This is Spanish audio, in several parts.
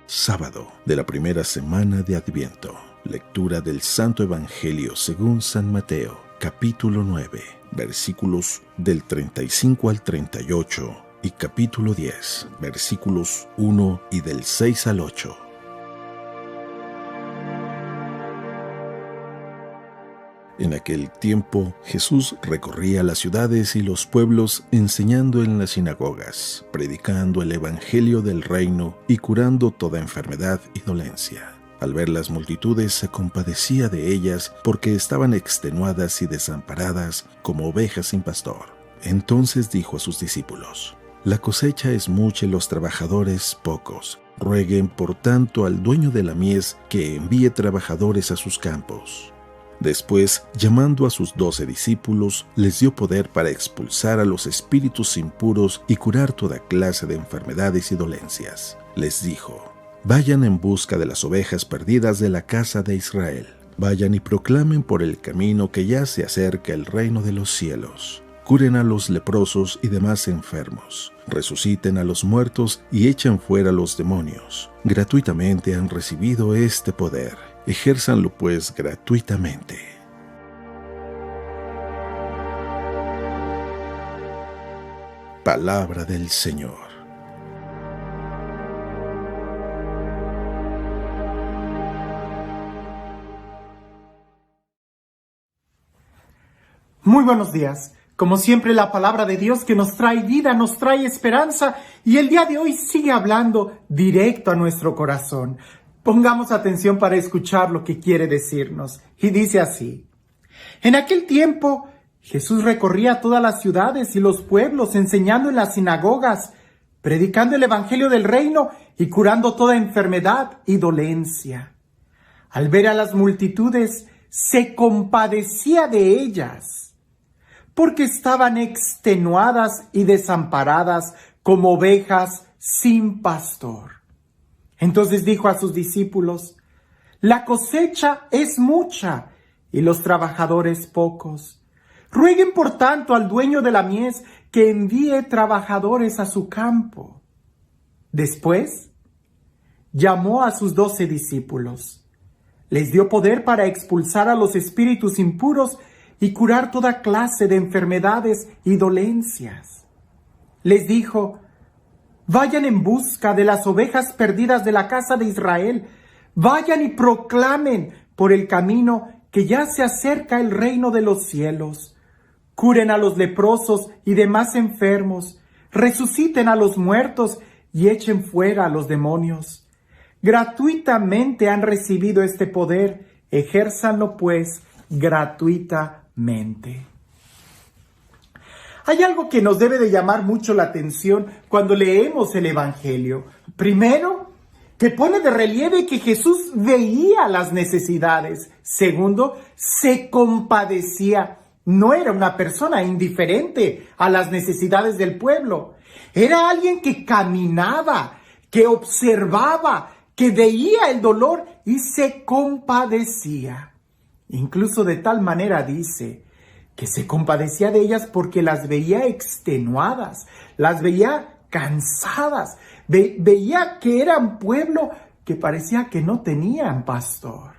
Sábado de la primera semana de Adviento. Lectura del Santo Evangelio según San Mateo, capítulo 9, versículos del 35 al 38 y capítulo 10, versículos 1 y del 6 al 8. En aquel tiempo, Jesús recorría las ciudades y los pueblos enseñando en las sinagogas, predicando el evangelio del reino y curando toda enfermedad y dolencia. Al ver las multitudes se compadecía de ellas porque estaban extenuadas y desamparadas como ovejas sin pastor. Entonces dijo a sus discípulos: La cosecha es mucha y los trabajadores pocos. Rueguen por tanto al dueño de la mies que envíe trabajadores a sus campos. Después, llamando a sus 12 discípulos, les dio poder para expulsar a los espíritus impuros y curar toda clase de enfermedades y dolencias. Les dijo: Vayan en busca de las ovejas perdidas de la casa de Israel. Vayan y proclamen por el camino que ya se acerca el reino de los cielos. Curen a los leprosos y demás enfermos. Resuciten a los muertos y echen fuera a los demonios. Gratuitamente han recibido este poder. Ejérzanlo pues gratuitamente. Palabra del Señor. Muy buenos días. Como siempre, la palabra de Dios que nos trae vida, nos trae esperanza, y el día de hoy sigue hablando directo a nuestro corazón. Pongamos atención para escuchar lo que quiere decirnos. Y dice así: En aquel tiempo, Jesús recorría todas las ciudades y los pueblos, enseñando en las sinagogas, predicando el evangelio del reino y curando toda enfermedad y dolencia. Al ver a las multitudes, se compadecía de ellas, porque estaban extenuadas y desamparadas como ovejas sin pastor. Entonces dijo a sus discípulos: La cosecha es mucha y los trabajadores pocos. Rueguen por tanto al dueño de la mies que envíe trabajadores a su campo. Después llamó a sus 12 discípulos. Les dio poder para expulsar a los espíritus impuros y curar toda clase de enfermedades y dolencias. Les dijo: Vayan en busca de las ovejas perdidas de la casa de Israel. Vayan y proclamen por el camino que ya se acerca el reino de los cielos. Curen a los leprosos y demás enfermos. Resuciten a los muertos y echen fuera a los demonios. Gratuitamente han recibido este poder. Ejérzanlo pues gratuitamente. Hay algo que nos debe de llamar mucho la atención cuando leemos el Evangelio. Primero, que pone de relieve que Jesús veía las necesidades. Segundo, se compadecía. No era una persona indiferente a las necesidades del pueblo. Era alguien que caminaba, que observaba, que veía el dolor y se compadecía. Incluso de tal manera dice que se compadecía de ellas porque las veía extenuadas, las veía cansadas, veía que eran pueblo que parecía que no tenían pastor.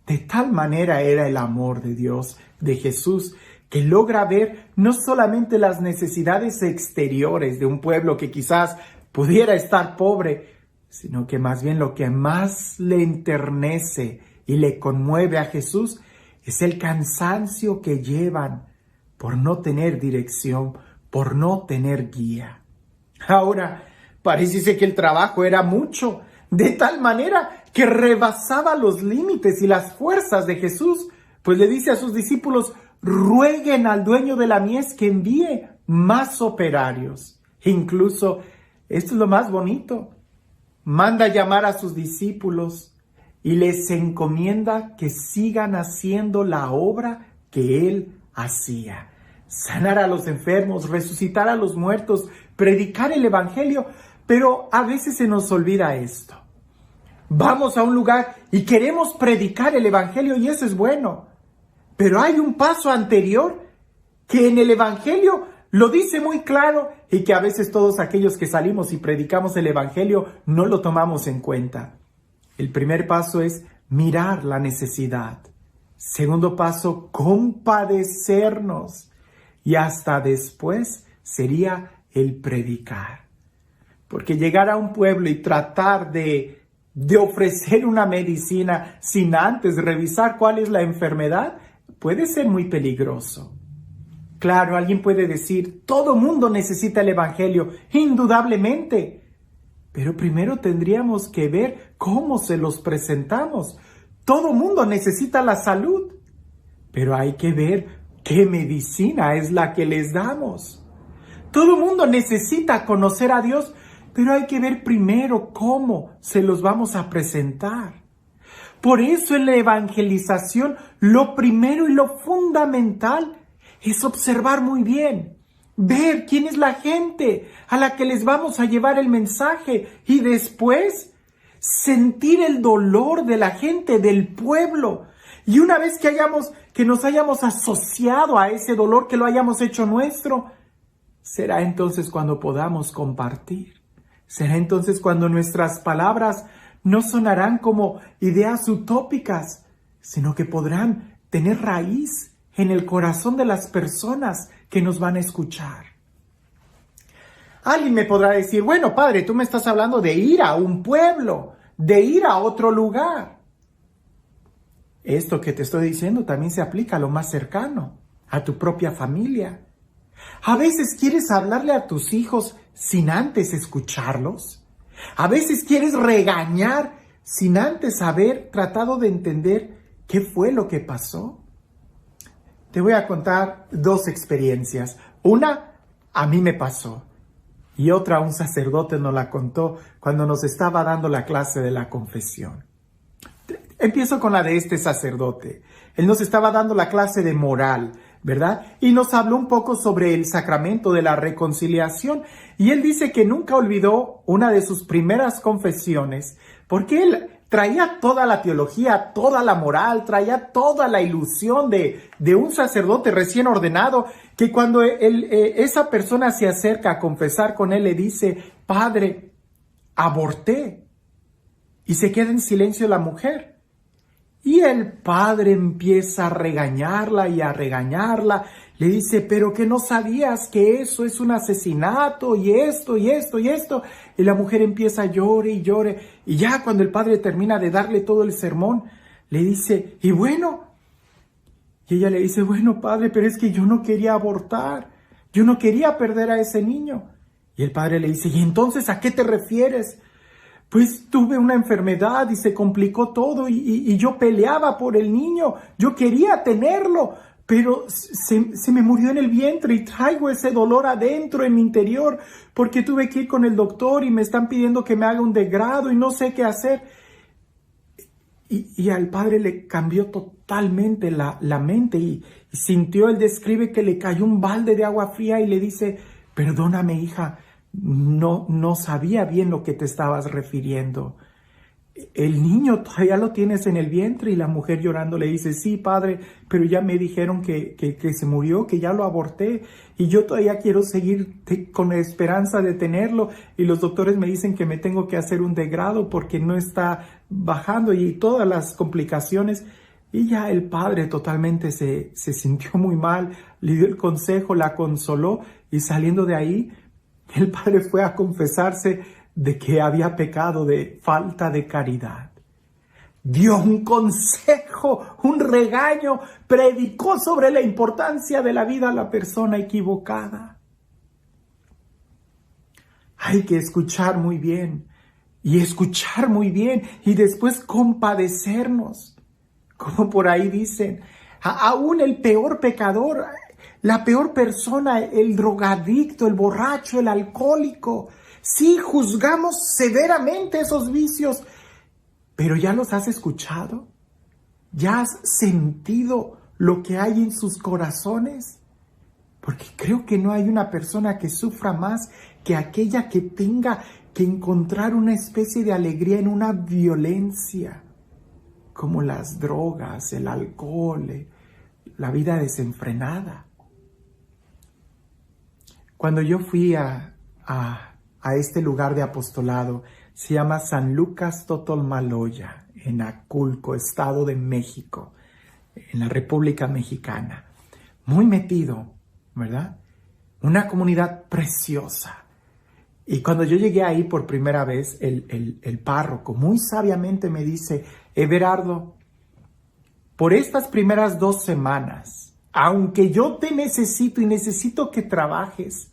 De tal manera era el amor de Dios, de Jesús, que logra ver no solamente las necesidades exteriores de un pueblo que quizás pudiera estar pobre, sino que más bien lo que más le enternece y le conmueve a Jesús es el cansancio que llevan por no tener dirección, por no tener guía. Ahora, parece que el trabajo era mucho, de tal manera que rebasaba los límites y las fuerzas de Jesús, pues le dice a sus discípulos: rueguen al dueño de la mies que envíe más operarios. Incluso, esto es lo más bonito, manda llamar a sus discípulos y les encomienda que sigan haciendo la obra que Él hacía. Sanar a los enfermos, resucitar a los muertos, predicar el evangelio. Pero a veces se nos olvida esto. Vamos a un lugar y queremos predicar el evangelio y eso es bueno. Pero hay un paso anterior que en el evangelio Lo dice muy claro y que a veces todos aquellos que salimos y predicamos el Evangelio no lo tomamos en cuenta. El primer paso es mirar la necesidad. Segundo paso, compadecernos. Y hasta después sería el predicar. Porque llegar a un pueblo y tratar de ofrecer una medicina sin antes revisar cuál es la enfermedad puede ser muy peligroso. Claro, alguien puede decir, todo mundo necesita el Evangelio, indudablemente. Pero primero tendríamos que ver cómo se los presentamos. Todo mundo necesita la salud, pero hay que ver qué medicina es la que les damos. Todo mundo necesita conocer a Dios, pero hay que ver primero cómo se los vamos a presentar. Por eso en la evangelización, lo primero y lo fundamental es observar muy bien, ver quién es la gente a la que les vamos a llevar el mensaje y después sentir el dolor de la gente, del pueblo. Y una vez que nos hayamos asociado a ese dolor, que lo hayamos hecho nuestro, será entonces cuando podamos compartir. Será entonces cuando nuestras palabras no sonarán como ideas utópicas, sino que podrán tener raíz en el corazón de las personas que nos van a escuchar. Alguien me podrá decir, bueno, padre, tú me estás hablando de ir a un pueblo, de ir a otro lugar. Esto que te estoy diciendo también se aplica a lo más cercano, a tu propia familia. A veces quieres hablarle a tus hijos sin antes escucharlos. A veces quieres regañar sin antes haber tratado de entender qué fue lo que pasó. Te voy a contar dos experiencias. Una, a mí me pasó. Y otra, un sacerdote nos la contó cuando nos estaba dando la clase de la confesión. Empiezo con la de este sacerdote. Él nos estaba dando la clase de moral, ¿verdad? Y nos habló un poco sobre el sacramento de la reconciliación. Y él dice que nunca olvidó una de sus primeras confesiones, porque él traía toda la teología, toda la moral, traía toda la ilusión de un sacerdote recién ordenado, que cuando esa persona se acerca a confesar con él, le dice, padre, aborté. Y se queda en silencio la mujer. Y el padre empieza a regañarla y a regañarla. Le dice, pero que no sabías que eso es un asesinato y esto y esto y esto. Y la mujer empieza a llore y llore. Y ya cuando el padre termina de darle todo el sermón, le dice, y bueno. Y ella le dice, bueno, padre, pero es que yo no quería abortar. Yo no quería perder a ese niño. Y el padre le dice, ¿y entonces a qué te refieres? Pues tuve una enfermedad y se complicó todo y yo peleaba por el niño. Yo quería tenerlo, pero se me murió en el vientre y traigo ese dolor adentro en mi interior porque tuve que ir con el doctor y me están pidiendo que me haga un degrado y no sé qué hacer. Y al padre le cambió totalmente la mente y sintió, él describe que le cayó un balde de agua fría y le dice, perdóname, hija, no sabía bien lo que te estabas refiriendo. El niño todavía lo tienes en el vientre. Y la mujer llorando le dice, sí, padre, pero ya me dijeron que se murió, que ya lo aborté y yo todavía quiero seguir con la esperanza de tenerlo y los doctores me dicen que me tengo que hacer un degrado porque no está bajando y todas las complicaciones. Y ya el padre totalmente se sintió muy mal, le dio el consejo, la consoló y saliendo de ahí, el padre fue a confesarse de que había pecado de falta de caridad. Dio un consejo, un regaño, predicó sobre la importancia de la vida a la persona equivocada. Hay que escuchar muy bien y después compadecernos. Como por ahí dicen, aún el peor pecador, la peor persona, el drogadicto, el borracho, el alcohólico. Sí, juzgamos severamente esos vicios, pero ¿ya los has escuchado? ¿Ya has sentido lo que hay en sus corazones? Porque creo que no hay una persona que sufra más que aquella que tenga que encontrar una especie de alegría en una violencia, como las drogas, el alcohol, la vida desenfrenada. Cuando yo fui a este lugar de apostolado, se llama San Lucas Totolmaloya, en Aculco, Estado de México, en la República Mexicana. Muy metido, ¿verdad? Una comunidad preciosa. Y cuando yo llegué ahí por primera vez, el párroco muy sabiamente me dice: Everardo, por estas primeras 2 semanas, aunque yo te necesito y necesito que trabajes,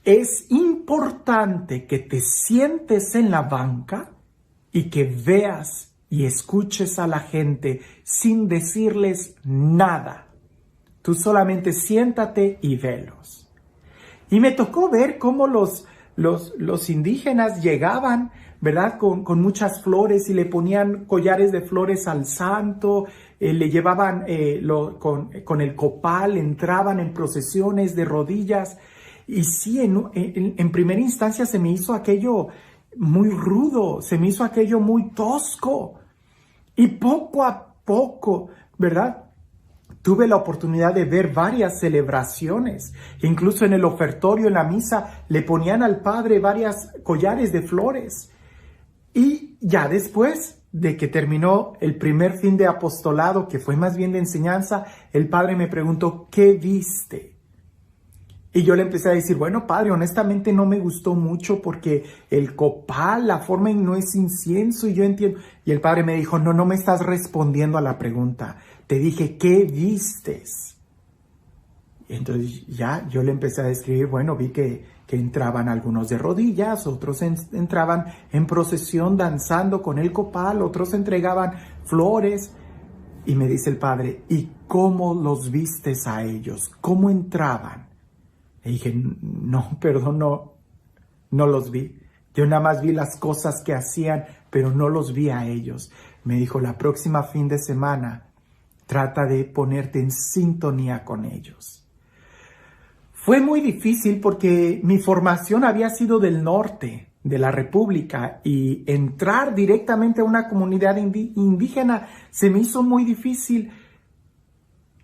es importante que te sientes en la banca y que veas y escuches a la gente sin decirles nada. Tú solamente siéntate y velos. Y me tocó ver cómo los indígenas llegaban, ¿verdad? Con muchas flores y le ponían collares de flores al santo, le llevaban con el copal, entraban en procesiones de rodillas. Y sí, en primera instancia se me hizo aquello muy rudo, se me hizo aquello muy tosco. Y poco a poco, ¿verdad? Tuve la oportunidad de ver varias celebraciones. Incluso en el ofertorio, en la misa, le ponían al Padre varias collares de flores. Y ya después de que terminó el primer fin de apostolado, que fue más bien de enseñanza, el Padre me preguntó: ¿qué viste? Y yo le empecé a decir: bueno, Padre, honestamente no me gustó mucho porque el copal, la forma en no es incienso, y yo entiendo. Y el Padre me dijo: no me estás respondiendo a la pregunta. Te dije: ¿qué vistes? Y entonces ya yo le empecé a describir. Bueno, vi que entraban algunos de rodillas, otros entraban en procesión danzando con el copal, otros entregaban flores. Y me dice el Padre: ¿y cómo los vistes a ellos? ¿Cómo entraban? Le dije: no, perdón, no los vi. Yo nada más vi las cosas que hacían, pero no los vi a ellos. Me dijo: la próxima fin de semana, trata de ponerte en sintonía con ellos. Fue muy difícil porque mi formación había sido del norte de la República y entrar directamente a una comunidad indígena se me hizo muy difícil.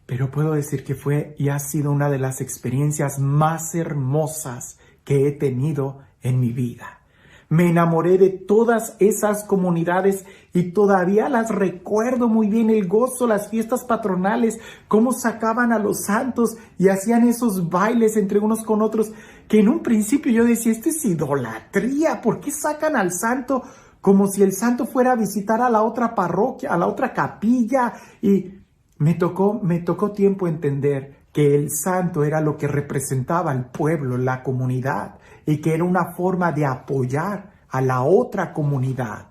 Pero puedo decir que fue y ha sido una de las experiencias más hermosas que he tenido en mi vida. Me enamoré de todas esas comunidades y todavía las recuerdo muy bien: el gozo, las fiestas patronales, cómo sacaban a los santos y hacían esos bailes entre unos con otros, que en un principio yo decía: esto es idolatría, ¿por qué sacan al santo como si el santo fuera a visitar a la otra parroquia, a la otra capilla? Y me tocó tiempo entender que el santo era lo que representaba al pueblo, la comunidad, y que era una forma de apoyar a la otra comunidad.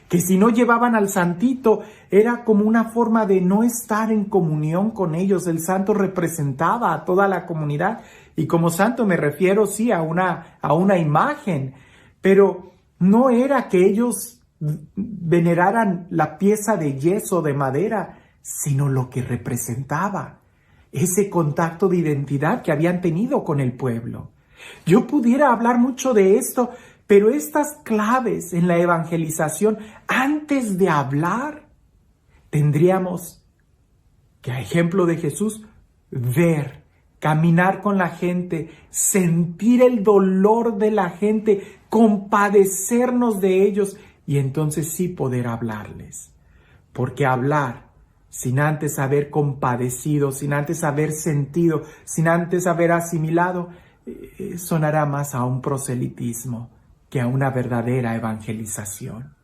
Que si no llevaban al santito, era como una forma de no estar en comunión con ellos. El santo representaba a toda la comunidad, y como santo me refiero, sí, a una imagen, pero no era que ellos veneraran la pieza de yeso, de madera, sino lo que representaba, ese contacto de identidad que habían tenido con el pueblo. Yo pudiera hablar mucho de esto, pero estas claves en la evangelización, antes de hablar, tendríamos que, a ejemplo de Jesús, ver, caminar con la gente, sentir el dolor de la gente, compadecernos de ellos, y entonces sí poder hablarles. Porque hablar sin antes haber compadecido, sin antes haber sentido, sin antes haber asimilado, sonará más a un proselitismo que a una verdadera evangelización.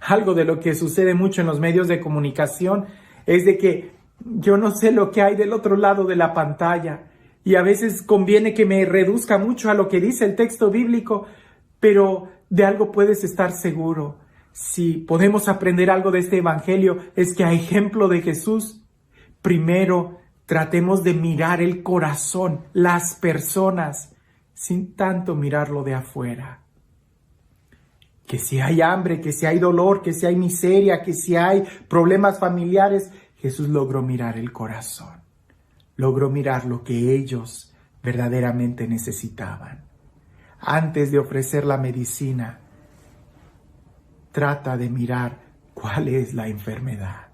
Algo de lo que sucede mucho en los medios de comunicación es de que yo no sé lo que hay del otro lado de la pantalla, y a veces conviene que me reduzca mucho a lo que dice el texto bíblico, pero de algo puedes estar seguro. Si podemos aprender algo de este evangelio, es que, a ejemplo de Jesús, primero tratemos de mirar el corazón, las personas, sin tanto mirarlo de afuera. Que si hay hambre, que si hay dolor, que si hay miseria, que si hay problemas familiares, Jesús logró mirar el corazón. Logró mirar lo que ellos verdaderamente necesitaban. Antes de ofrecer la medicina, trata de mirar cuál es la enfermedad.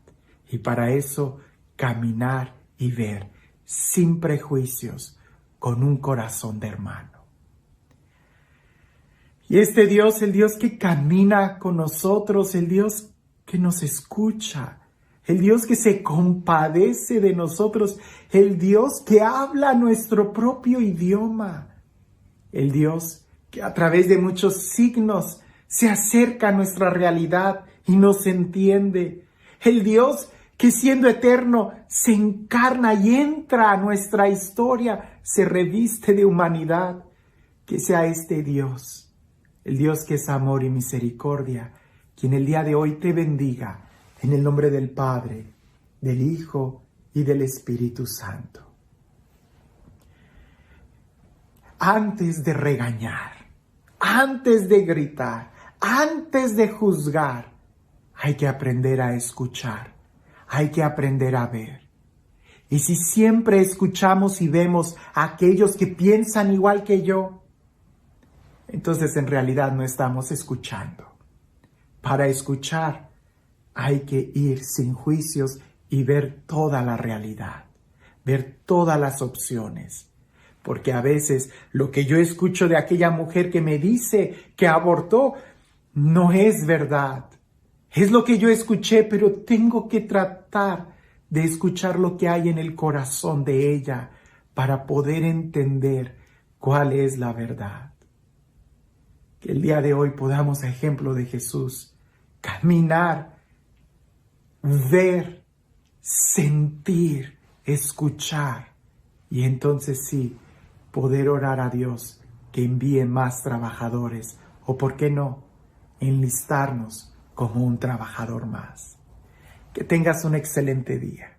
Y para eso, caminar y ver, sin prejuicios, con un corazón de hermano. Y este Dios, el Dios que camina con nosotros, el Dios que nos escucha, el Dios que se compadece de nosotros, el Dios que habla nuestro propio idioma, el Dios que a través de muchos signos se acerca a nuestra realidad y nos entiende, el Dios que siendo eterno se encarna y entra a nuestra historia, se reviste de humanidad. Que sea este Dios, el Dios que es amor y misericordia, quien el día de hoy te bendiga en el nombre del Padre, del Hijo y del Espíritu Santo. Antes de regañar, antes de gritar, antes de juzgar, hay que aprender a escuchar. Hay que aprender a ver. Y si siempre escuchamos y vemos a aquellos que piensan igual que yo, entonces en realidad no estamos escuchando. Para escuchar hay que ir sin juicios y ver toda la realidad, ver todas las opciones. Porque a veces lo que yo escucho de aquella mujer que me dice que abortó no es verdad. Es lo que yo escuché, pero tengo que tratar de escuchar lo que hay en el corazón de ella para poder entender cuál es la verdad. Que el día de hoy podamos, a ejemplo de Jesús, caminar, ver, sentir, escuchar y entonces sí, poder orar a Dios que envíe más trabajadores o, ¿por qué no?, enlistarnos como un trabajador más. Que tengas un excelente día.